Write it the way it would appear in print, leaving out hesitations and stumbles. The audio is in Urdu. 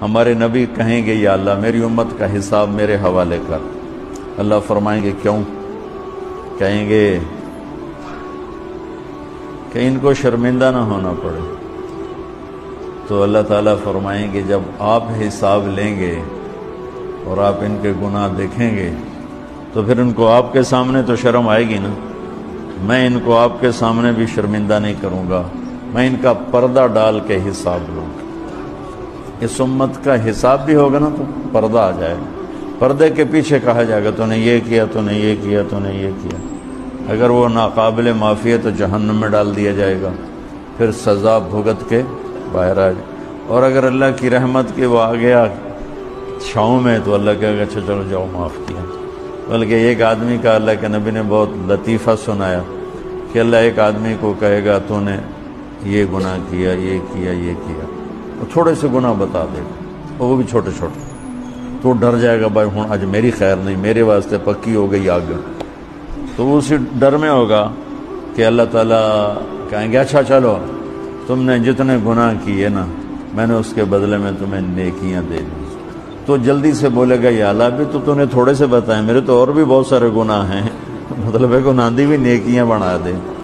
ہمارے نبی کہیں گے یا اللہ میری امت کا حساب میرے حوالے کر، اللہ فرمائیں گے کیوں؟ کہیں گے کہ ان کو شرمندہ نہ ہونا پڑے۔ تو اللہ تعالیٰ فرمائیں گے جب آپ حساب لیں گے اور آپ ان کے گناہ دیکھیں گے تو پھر ان کو آپ کے سامنے تو شرم آئے گی نا، میں ان کو آپ کے سامنے بھی شرمندہ نہیں کروں گا، میں ان کا پردہ ڈال کے حساب لوں گا۔ اس امت کا حساب بھی ہوگا نا تو پردہ آ جائے گا، پردے کے پیچھے کہا جائے گا تو نے یہ کیا، تو نے یہ کیا، تو نے یہ کیا۔ اگر وہ ناقابل معافی ہے تو جہنم میں ڈال دیا جائے گا، پھر سزا بھگت کے باہر آ جائے۔ اور اگر اللہ کی رحمت کے وہ آ گیا چھاؤں میں تو اللہ کہے گا اچھا چلو جاؤ معاف کیا۔ بلکہ ایک آدمی کا اللہ کے نبی نے بہت لطیفہ سنایا کہ اللہ ایک آدمی کو کہے گا تو نے یہ گناہ کیا، یہ کیا، یہ کیا، اور تھوڑے سے گناہ بتا دے گا، وہ بھی چھوٹے چھوٹے، تو ڈر جائے گا بھائی ہوں آج میری خیر نہیں، میرے واسطے پکی ہو گئی آگ۔ تو وہ اسی ڈر میں ہوگا کہ اللہ تعالیٰ کہیں گے اچھا چلو تم نے جتنے گناہ کیے نا میں نے اس کے بدلے میں تمہیں نیکیاں دے دی۔ تو جلدی سے بولے گا یا اللہ بھی تو نے تھوڑے سے بتائے، میرے تو اور بھی بہت سارے گناہ ہیں، مطلب ہے کو ناندی بھی نیکیاں بنا دے۔